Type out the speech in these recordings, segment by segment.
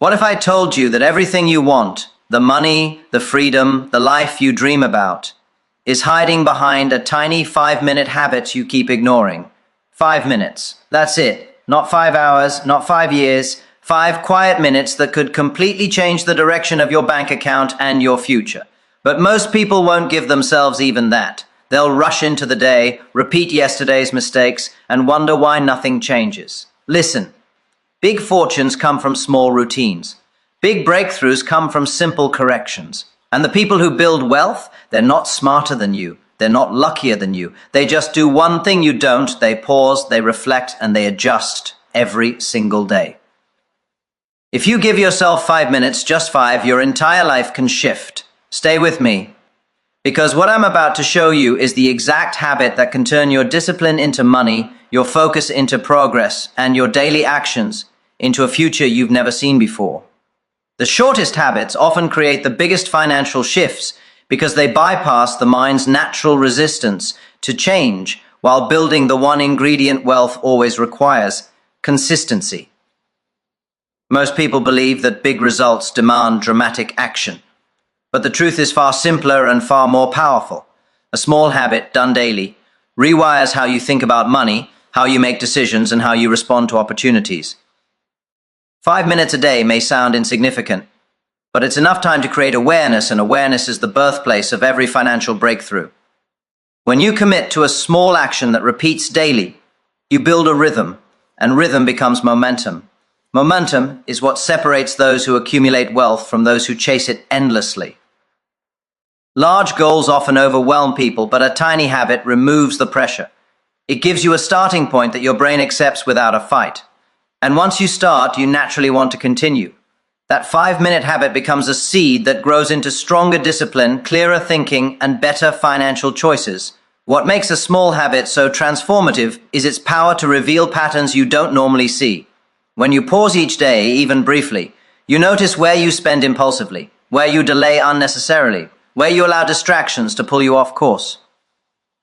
What if I told you that everything you want, the money, the freedom, the life you dream about, is hiding behind a tiny 5-minute habit you keep ignoring? 5 minutes. That's it. Not 5 hours, not 5 years. 5 quiet minutes that could completely change the direction of your bank account and your future. But most people won't give themselves even that. They'll rush into the day, repeat yesterday's mistakes, and wonder why nothing changes. Listen. Big fortunes come from small routines. Big breakthroughs come from simple corrections. And the people who build wealth, they're not smarter than you. They're not luckier than you. They just do one thing you don't. They pause, they reflect, and they adjust every single day. If you give yourself 5 minutes, just 5, your entire life can shift. Stay with me. Because what I'm about to show you is the exact habit that can turn your discipline into money, your focus into progress, and your daily actions into a future you've never seen before. The shortest habits often create the biggest financial shifts because they bypass the mind's natural resistance to change while building the one ingredient wealth always requires: consistency. Most people believe that big results demand dramatic action. But the truth is far simpler and far more powerful. A small habit done daily rewires how you think about money, how you make decisions, and how you respond to opportunities. 5 minutes a day may sound insignificant, but it's enough time to create awareness, and awareness is the birthplace of every financial breakthrough. When you commit to a small action that repeats daily, you build a rhythm, and rhythm becomes momentum. Momentum is what separates those who accumulate wealth from those who chase it endlessly. Large goals often overwhelm people, but a tiny habit removes the pressure. It gives you a starting point that your brain accepts without a fight. And once you start, you naturally want to continue. That 5-minute habit becomes a seed that grows into stronger discipline, clearer thinking, and better financial choices. What makes a small habit so transformative is its power to reveal patterns you don't normally see. When you pause each day, even briefly, you notice where you spend impulsively, where you delay unnecessarily, where you allow distractions to pull you off course.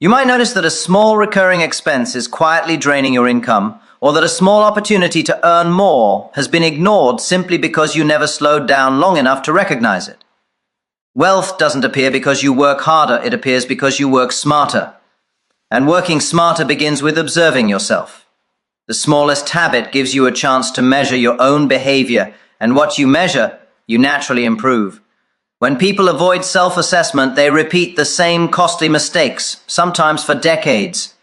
You might notice that a small recurring expense is quietly draining your income, or that a small opportunity to earn more has been ignored simply because you never slowed down long enough to recognize it. Wealth doesn't appear because you work harder, it appears because you work smarter. And working smarter begins with observing yourself. The smallest habit gives you a chance to measure your own behavior, and what you measure, you naturally improve. When people avoid self-assessment, they repeat the same costly mistakes, sometimes for decades.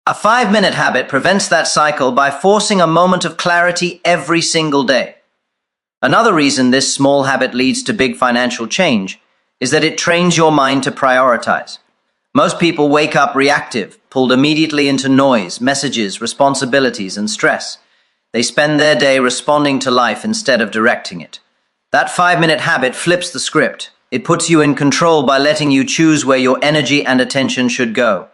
A 5-minute habit prevents that cycle by forcing a moment of clarity every single day. Another reason this small habit leads to big financial change is that it trains your mind to prioritize. Most people wake up reactive, pulled immediately into noise, messages, responsibilities, and stress. They spend their day responding to life instead of directing it. That 5-minute habit flips the script. It puts you in control by letting you choose where your energy and attention should go.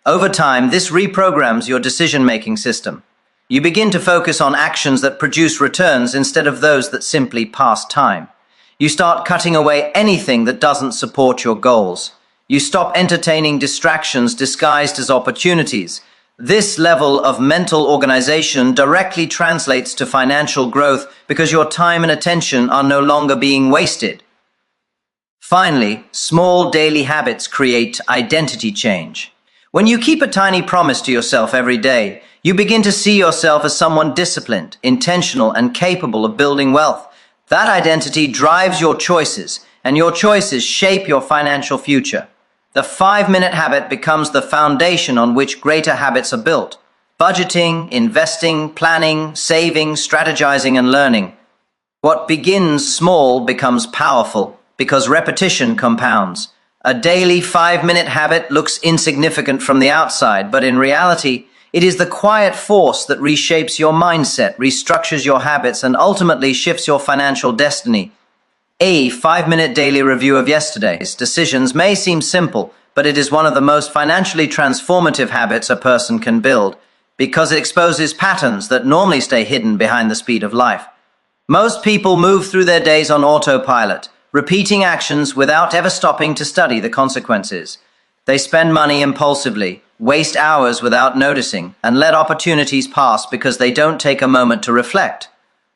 Over time, this reprograms your decision-making system. You begin to focus on actions that produce returns instead of those that simply pass time. You start cutting away anything that doesn't support your goals. You stop entertaining distractions disguised as opportunities. This level of mental organization directly translates to financial growth because your time and attention are no longer being wasted. Finally, small daily habits create identity change. When you keep a tiny promise to yourself every day, you begin to see yourself as someone disciplined, intentional, and capable of building wealth. That identity drives your choices, and your choices shape your financial future. The 5-minute habit becomes the foundation on which greater habits are built. Budgeting, investing, planning, saving, strategizing, and learning. What begins small becomes powerful because repetition compounds. A daily 5-minute habit looks insignificant from the outside, but in reality, it is the quiet force that reshapes your mindset, restructures your habits, and ultimately shifts your financial destiny. A 5-minute daily review of yesterday's decisions may seem simple, but it is one of the most financially transformative habits a person can build, because it exposes patterns that normally stay hidden behind the speed of life. Most people move through their days on autopilot, repeating actions without ever stopping to study the consequences. They spend money impulsively, waste hours without noticing, and let opportunities pass because they don't take a moment to reflect.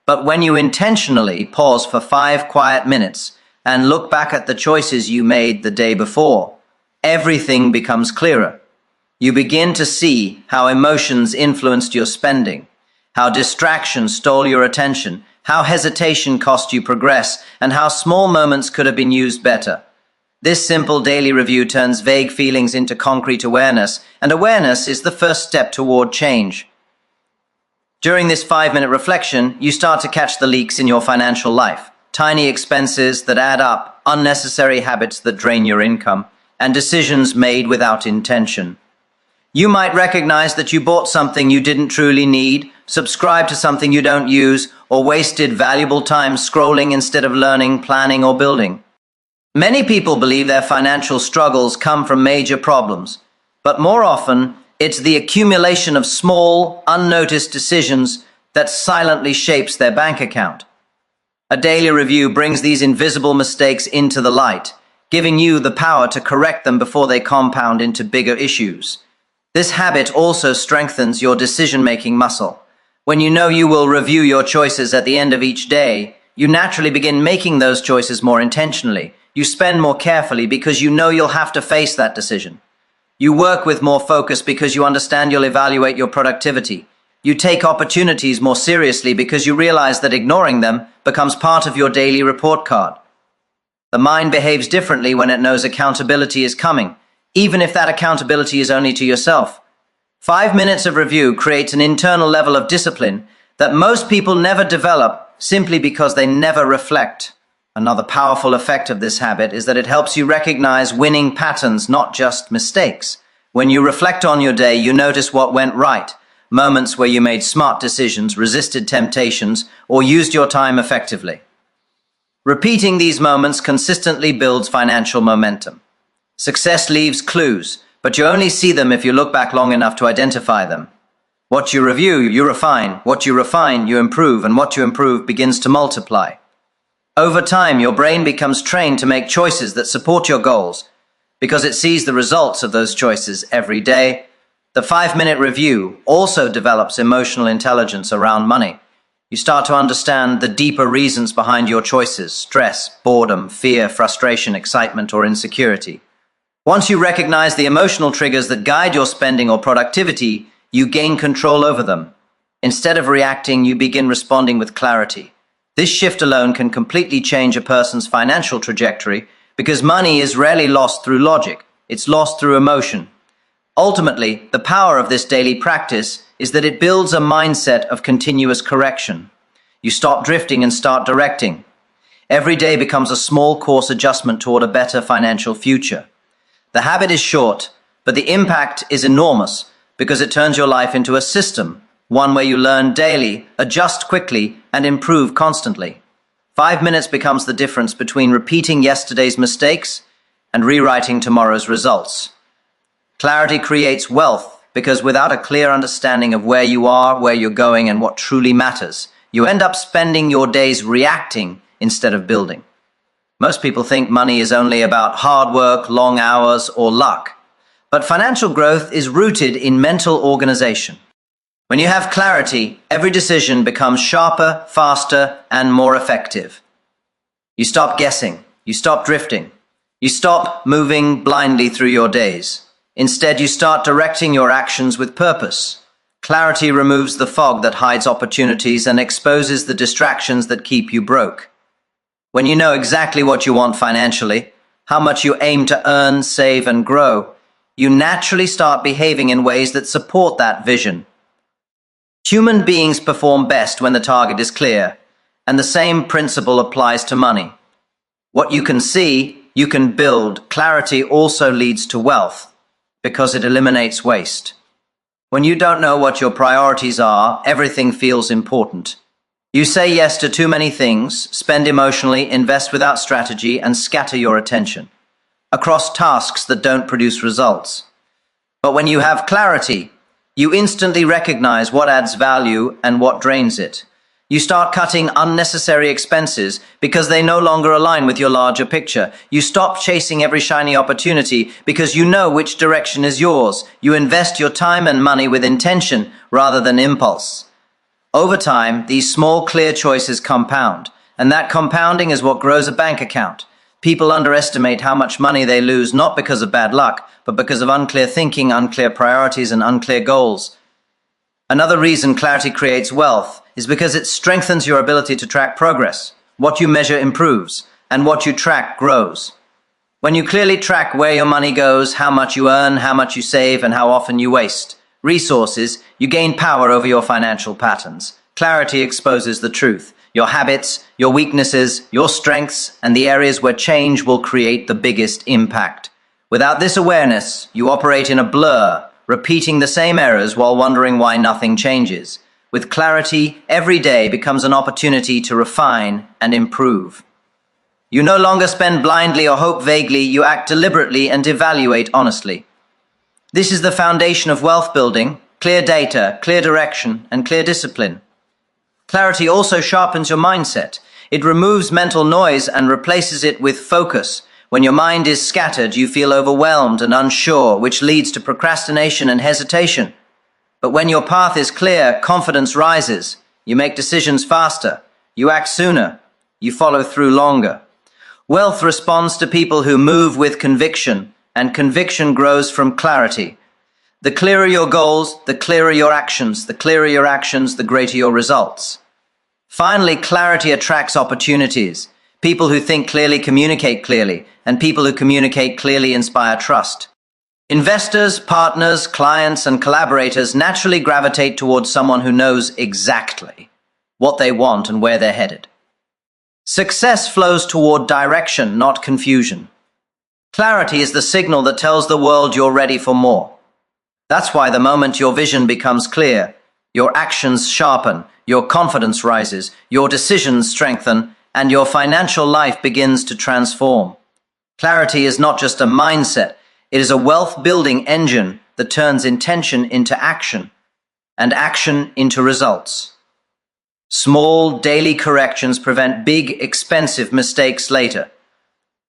But when you intentionally pause for 5 quiet minutes and look back at the choices you made the day before, everything becomes clearer. You begin to see how emotions influenced your spending, how distraction stole your attention, how hesitation cost you progress, and how small moments could have been used better. This simple daily review turns vague feelings into concrete awareness, and awareness is the first step toward change. During this 5-minute reflection, you start to catch the leaks in your financial life. Tiny expenses that add up, unnecessary habits that drain your income, and decisions made without intention. You might recognize that you bought something you didn't truly need, subscribed to something you don't use, or wasted valuable time scrolling instead of learning, planning, or building. Many people believe their financial struggles come from major problems, but more often, it's the accumulation of small, unnoticed decisions that silently shapes their bank account. A daily review brings these invisible mistakes into the light, giving you the power to correct them before they compound into bigger issues. This habit also strengthens your decision-making muscle. When you know you will review your choices at the end of each day, you naturally begin making those choices more intentionally. You spend more carefully because you know you'll have to face that decision. You work with more focus because you understand you'll evaluate your productivity. You take opportunities more seriously because you realize that ignoring them becomes part of your daily report card. The mind behaves differently when it knows accountability is coming, even if that accountability is only to yourself. 5 minutes of review creates an internal level of discipline that most people never develop simply because they never reflect. Another powerful effect of this habit is that it helps you recognize winning patterns, not just mistakes. When you reflect on your day, you notice what went right, moments where you made smart decisions, resisted temptations, or used your time effectively. Repeating these moments consistently builds financial momentum. Success leaves clues, but you only see them if you look back long enough to identify them. What you review, you refine. What you refine, you improve. And what you improve begins to multiply. Over time, your brain becomes trained to make choices that support your goals because it sees the results of those choices every day. The 5-minute review also develops emotional intelligence around money. You start to understand the deeper reasons behind your choices: stress, boredom, fear, frustration, excitement, or insecurity. Once you recognize the emotional triggers that guide your spending or productivity, you gain control over them. Instead of reacting, you begin responding with clarity. This shift alone can completely change a person's financial trajectory because money is rarely lost through logic. It's lost through emotion. Ultimately, the power of this daily practice is that it builds a mindset of continuous correction. You stop drifting and start directing. Every day becomes a small course adjustment toward a better financial future. The habit is short, but the impact is enormous because it turns your life into a system, one where you learn daily, adjust quickly, and improve constantly. 5 minutes becomes the difference between repeating yesterday's mistakes and rewriting tomorrow's results. Clarity creates wealth because without a clear understanding of where you are, where you're going, and what truly matters, you end up spending your days reacting instead of building. Most people think money is only about hard work, long hours, or luck. But financial growth is rooted in mental organization. When you have clarity, every decision becomes sharper, faster, and more effective. You stop guessing. You stop drifting. You stop moving blindly through your days. Instead, you start directing your actions with purpose. Clarity removes the fog that hides opportunities and exposes the distractions that keep you broke. When you know exactly what you want financially, how much you aim to earn, save, and grow, you naturally start behaving in ways that support that vision. Human beings perform best when the target is clear, and the same principle applies to money. What you can see, you can build. Clarity also leads to wealth, because it eliminates waste. When you don't know what your priorities are, everything feels important. You say yes to too many things, spend emotionally, invest without strategy, and scatter your attention across tasks that don't produce results. But when you have clarity, you instantly recognize what adds value and what drains it. You start cutting unnecessary expenses because they no longer align with your larger picture. You stop chasing every shiny opportunity because you know which direction is yours. You invest your time and money with intention rather than impulse. Over time, these small, clear choices compound, and that compounding is what grows a bank account. People underestimate how much money they lose not because of bad luck, but because of unclear thinking, unclear priorities, and unclear goals. Another reason clarity creates wealth is because it strengthens your ability to track progress. What you measure improves, and what you track grows. When you clearly track where your money goes, how much you earn, how much you save, and how often you waste resources, you gain power over your financial patterns. Clarity exposes the truth, your habits, your weaknesses, your strengths, and the areas where change will create the biggest impact. Without this awareness, you operate in a blur, repeating the same errors while wondering why nothing changes. With clarity, every day becomes an opportunity to refine and improve. You no longer spend blindly or hope vaguely, you act deliberately and evaluate honestly. This is the foundation of wealth building: clear data, clear direction, and clear discipline. Clarity also sharpens your mindset. It removes mental noise and replaces it with focus. When your mind is scattered, you feel overwhelmed and unsure, which leads to procrastination and hesitation. But when your path is clear, confidence rises. You make decisions faster. You act sooner. You follow through longer. Wealth responds to people who move with conviction, and conviction grows from clarity. The clearer your goals, the clearer your actions. The clearer your actions, the greater your results. Finally, clarity attracts opportunities. People who think clearly communicate clearly, and people who communicate clearly inspire trust. Investors, partners, clients, and collaborators naturally gravitate towards someone who knows exactly what they want and where they're headed. Success flows toward direction, not confusion. Clarity is the signal that tells the world you're ready for more. That's why the moment your vision becomes clear, your actions sharpen, your confidence rises, your decisions strengthen, and your financial life begins to transform. Clarity is not just a mindset, it is a wealth-building engine that turns intention into action, and action into results. Small, daily corrections prevent big, expensive mistakes later,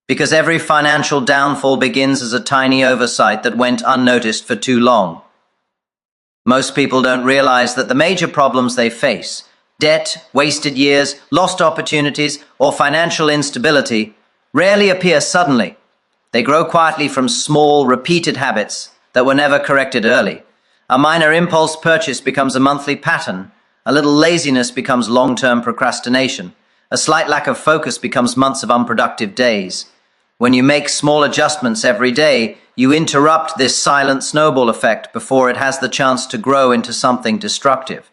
because every financial downfall begins as a tiny oversight that went unnoticed for too long. Most people don't realize that the major problems they face, debt, wasted years, lost opportunities, or financial instability, rarely appear suddenly. They grow quietly from small, repeated habits that were never corrected early. A minor impulse purchase becomes a monthly pattern. A little laziness becomes long-term procrastination. A slight lack of focus becomes months of unproductive days. When you make small adjustments every day, you interrupt this silent snowball effect before it has the chance to grow into something destructive.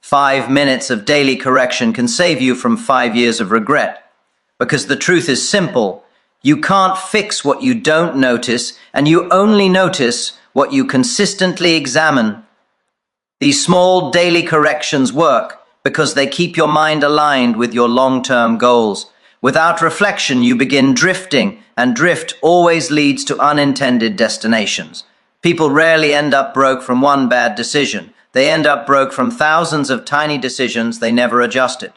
5 minutes of daily correction can save you from 5 years of regret. Because the truth is simple: you can't fix what you don't notice, and you only notice what you consistently examine. These small daily corrections work because they keep your mind aligned with your long-term goals. Without reflection, you begin drifting, and drift always leads to unintended destinations. People rarely end up broke from one bad decision. They end up broke from thousands of tiny decisions they never adjusted.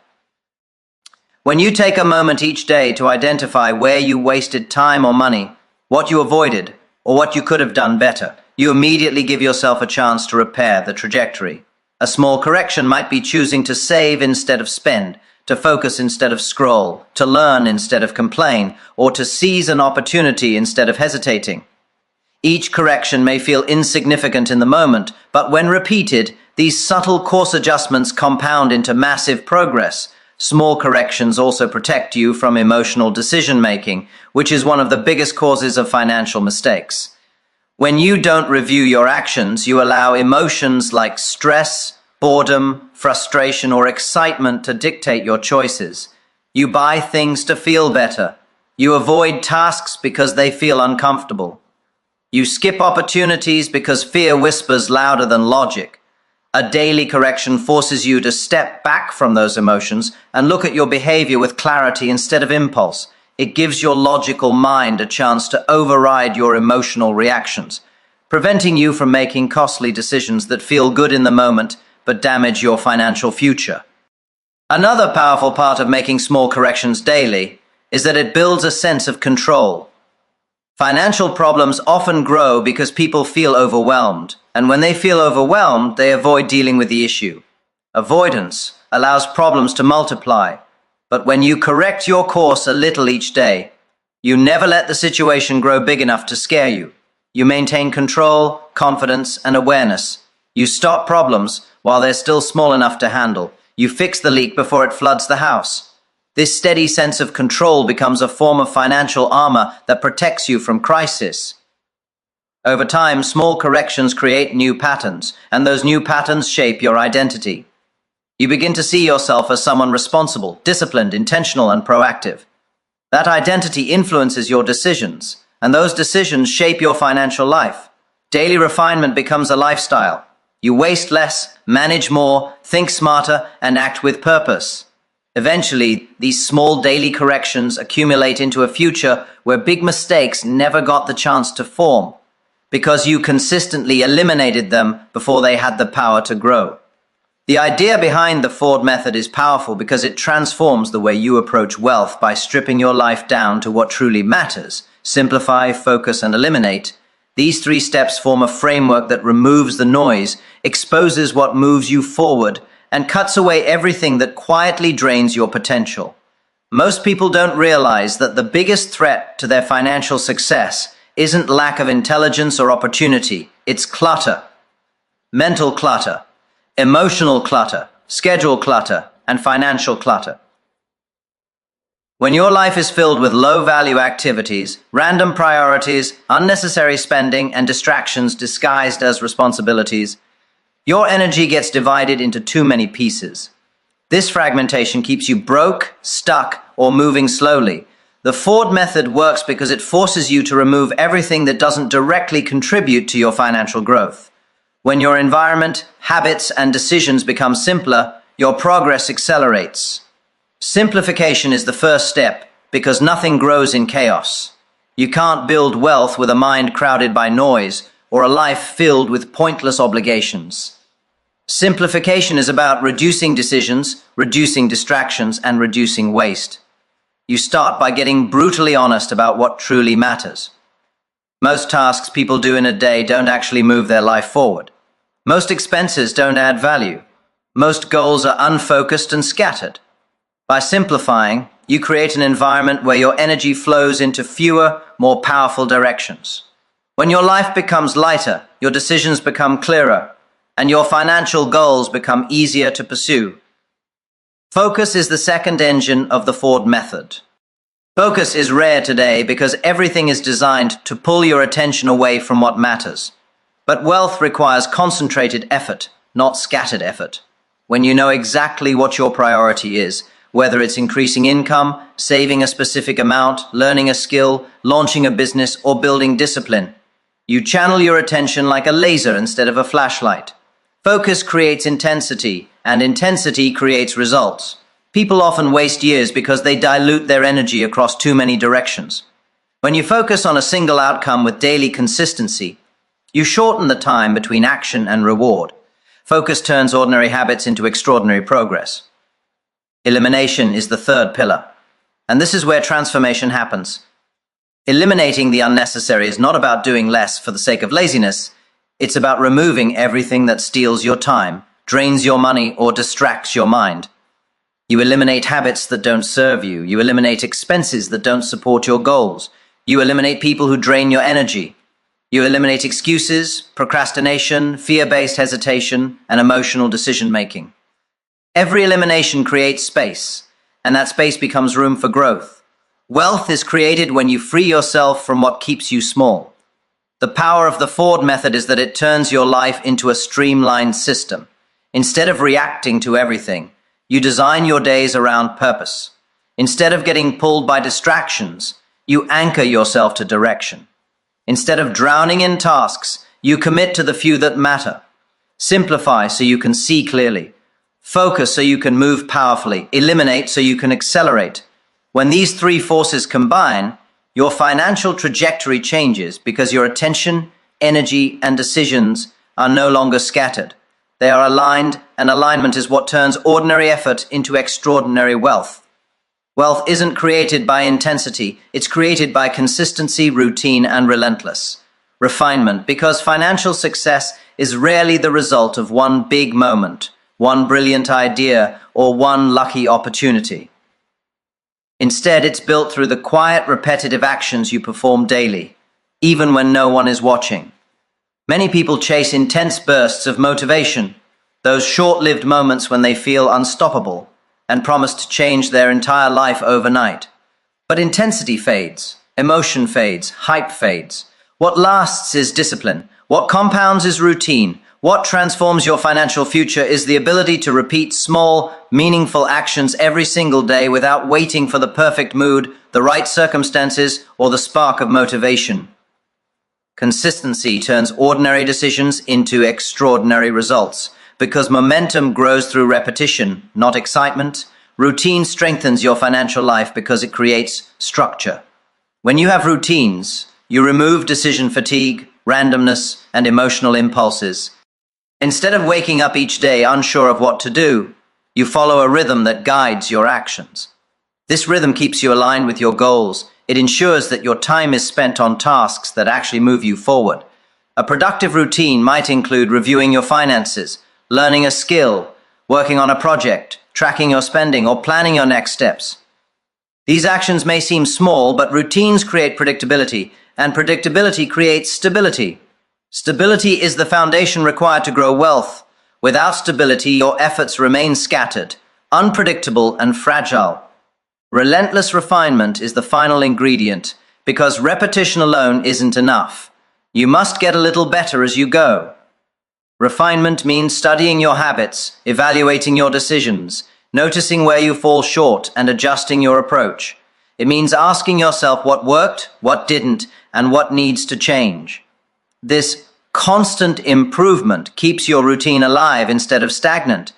When you take a moment each day to identify where you wasted time or money, what you avoided, or what you could have done better, you immediately give yourself a chance to repair the trajectory. A small correction might be choosing to save instead of spend, to focus instead of scroll, to learn instead of complain, or to seize an opportunity instead of hesitating. Each correction may feel insignificant in the moment, but when repeated, these subtle course adjustments compound into massive progress. Small corrections also protect you from emotional decision-making, which is one of the biggest causes of financial mistakes. When you don't review your actions, you allow emotions like stress, boredom, frustration, or excitement to dictate your choices. You buy things to feel better. You avoid tasks because they feel uncomfortable. You skip opportunities because fear whispers louder than logic. A daily correction forces you to step back from those emotions and look at your behavior with clarity instead of impulse. It gives your logical mind a chance to override your emotional reactions, preventing you from making costly decisions that feel good in the moment but damage your financial future. Another powerful part of making small corrections daily is that it builds a sense of control. Financial problems often grow because people feel overwhelmed, and when they feel overwhelmed, they avoid dealing with the issue. Avoidance allows problems to multiply, but when you correct your course a little each day, you never let the situation grow big enough to scare you. You maintain control, confidence, and awareness. You stop problems while they're still small enough to handle. You fix the leak before it floods the house. This steady sense of control becomes a form of financial armor that protects you from crisis. Over time, small corrections create new patterns, and those new patterns shape your identity. You begin to see yourself as someone responsible, disciplined, intentional, and proactive. That identity influences your decisions, and those decisions shape your financial life. Daily refinement becomes a lifestyle. You waste less, manage more, think smarter, and act with purpose. Eventually, these small daily corrections accumulate into a future where big mistakes never got the chance to form, because you consistently eliminated them before they had the power to grow. The idea behind the Ford method is powerful because it transforms the way you approach wealth by stripping your life down to what truly matters. Simplify, focus, and eliminate. These 3 steps form a framework that removes the noise, exposes what moves you forward, and cuts away everything that quietly drains your potential. Most people don't realize that the biggest threat to their financial success isn't lack of intelligence or opportunity, it's clutter. Mental clutter, emotional clutter, schedule clutter, and financial clutter. When your life is filled with low-value activities, random priorities, unnecessary spending, and distractions disguised as responsibilities, your energy gets divided into too many pieces. This fragmentation keeps you broke, stuck, or moving slowly. The Ford method works because it forces you to remove everything that doesn't directly contribute to your financial growth. When your environment, habits, and decisions become simpler, your progress accelerates. Simplification is the first step because nothing grows in chaos. You can't build wealth with a mind crowded by noise or a life filled with pointless obligations. Simplification is about reducing decisions, reducing distractions, and reducing waste. You start by getting brutally honest about what truly matters. Most tasks people do in a day don't actually move their life forward. Most expenses don't add value. Most goals are unfocused and scattered. By simplifying, you create an environment where your energy flows into fewer, more powerful directions. When your life becomes lighter, your decisions become clearer, and your financial goals become easier to pursue. Focus is the second engine of the Ford method. Focus is rare today because everything is designed to pull your attention away from what matters. But wealth requires concentrated effort, not scattered effort. When you know exactly what your priority is, whether it's increasing income, saving a specific amount, learning a skill, launching a business, or building discipline, you channel your attention like a laser instead of a flashlight. Focus creates intensity, and intensity creates results. People often waste years because they dilute their energy across too many directions. When you focus on a single outcome with daily consistency, you shorten the time between action and reward. Focus turns ordinary habits into extraordinary progress. Elimination is the third pillar, and this is where transformation happens. Eliminating the unnecessary is not about doing less for the sake of laziness. It's about removing everything that steals your time, drains your money, or distracts your mind. You eliminate habits that don't serve you. You eliminate expenses that don't support your goals. You eliminate people who drain your energy. You eliminate excuses, procrastination, fear-based hesitation, and emotional decision-making. Every elimination creates space, and that space becomes room for growth. Wealth is created when you free yourself from what keeps you small. The power of the Ford method is that it turns your life into a streamlined system. Instead of reacting to everything, you design your days around purpose. Instead of getting pulled by distractions, you anchor yourself to direction. Instead of drowning in tasks, you commit to the few that matter. Simplify so you can see clearly. Focus so you can move powerfully. Eliminate so you can accelerate. When these 3 forces combine, your financial trajectory changes because your attention, energy, and decisions are no longer scattered. They are aligned, and alignment is what turns ordinary effort into extraordinary wealth. Wealth isn't created by intensity, it's created by consistency, routine, and relentless refinement, because financial success is rarely the result of one big moment, one brilliant idea, or one lucky opportunity. Instead, it's built through the quiet, repetitive actions you perform daily, even when no one is watching. Many people chase intense bursts of motivation, those short-lived moments when they feel unstoppable and promise to change their entire life overnight. But intensity fades, emotion fades, hype fades. What lasts is discipline. What compounds is routine. What transforms your financial future is the ability to repeat small, meaningful actions every single day without waiting for the perfect mood, the right circumstances, or the spark of motivation. Consistency turns ordinary decisions into extraordinary results. Because momentum grows through repetition, not excitement. Routine strengthens your financial life because it creates structure. When you have routines, you remove decision fatigue, randomness, and emotional impulses. Instead of waking up each day unsure of what to do, you follow a rhythm that guides your actions. This rhythm keeps you aligned with your goals. It ensures that your time is spent on tasks that actually move you forward. A productive routine might include reviewing your finances, learning a skill, working on a project, tracking your spending, or planning your next steps. These actions may seem small, but routines create predictability, and predictability creates stability. Stability is the foundation required to grow wealth. Without stability, your efforts remain scattered, unpredictable, and fragile. Relentless refinement is the final ingredient, because repetition alone isn't enough. You must get a little better as you go. Refinement means studying your habits, evaluating your decisions, noticing where you fall short, and adjusting your approach. It means asking yourself what worked, what didn't, and what needs to change. This constant improvement keeps your routine alive instead of stagnant.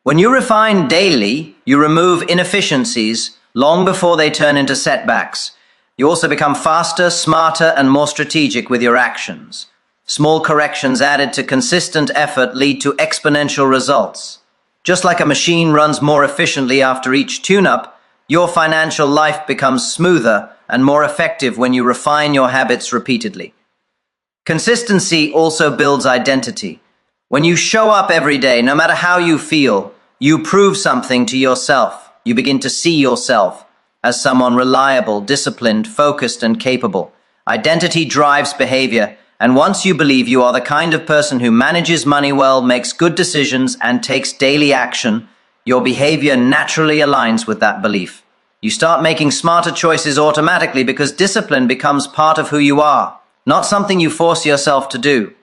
When you refine daily, you remove inefficiencies long before they turn into setbacks. You also become faster, smarter, and more strategic with your actions. Small corrections added to consistent effort lead to exponential results. Just like a machine runs more efficiently after each tune-up, your financial life becomes smoother and more effective when you refine your habits repeatedly. Consistency also builds identity. When you show up every day, no matter how you feel, you prove something to yourself. You begin to see yourself as someone reliable, disciplined, focused, and capable. Identity drives behavior. And once you believe you are the kind of person who manages money well, makes good decisions, and takes daily action, your behavior naturally aligns with that belief. You start making smarter choices automatically because discipline becomes part of who you are, not something you force yourself to do.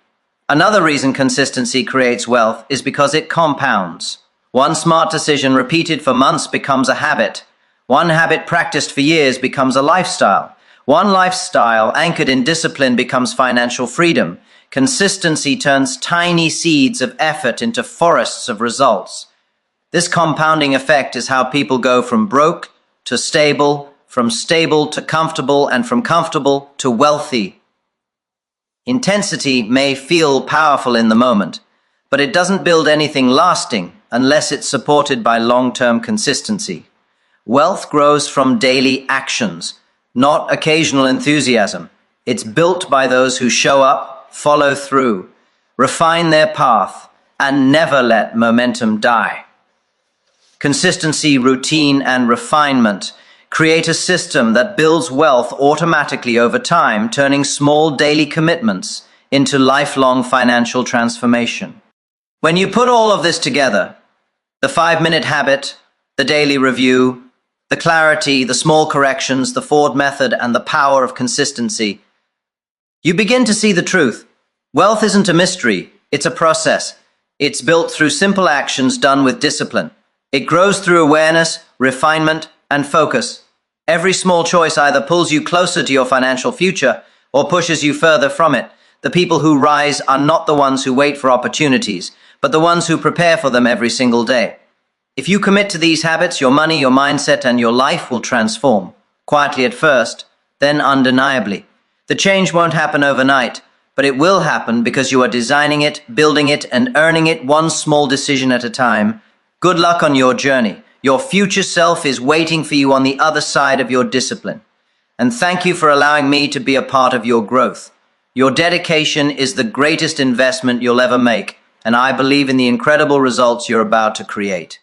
Another reason consistency creates wealth is because it compounds. One smart decision repeated for months becomes a habit. One habit practiced for years becomes a lifestyle. One lifestyle anchored in discipline becomes financial freedom. Consistency turns tiny seeds of effort into forests of results. This compounding effect is how people go from broke to stable, from stable to comfortable, and from comfortable to wealthy. Intensity may feel powerful in the moment, but it doesn't build anything lasting unless it's supported by long-term consistency. Wealth grows from daily actions, not occasional enthusiasm. It's built by those who show up, follow through, refine their path, and never let momentum die. Consistency, routine, and refinement create a system that builds wealth automatically over time, turning small daily commitments into lifelong financial transformation. When you put all of this together, the 5-minute habit, the daily review, the clarity, the small corrections, the Ford method, and the power of consistency, you begin to see the truth. Wealth isn't a mystery, it's a process. It's built through simple actions done with discipline. It grows through awareness, refinement, and focus. Every small choice either pulls you closer to your financial future or pushes you further from it. The people who rise are not the ones who wait for opportunities, but the ones who prepare for them every single day. If you commit to these habits, your money, your mindset, and your life will transform. Quietly at first, then undeniably. The change won't happen overnight, but it will happen because you are designing it, building it, and earning it one small decision at a time. Good luck on your journey. Your future self is waiting for you on the other side of your discipline. And thank you for allowing me to be a part of your growth. Your dedication is the greatest investment you'll ever make, and I believe in the incredible results you're about to create.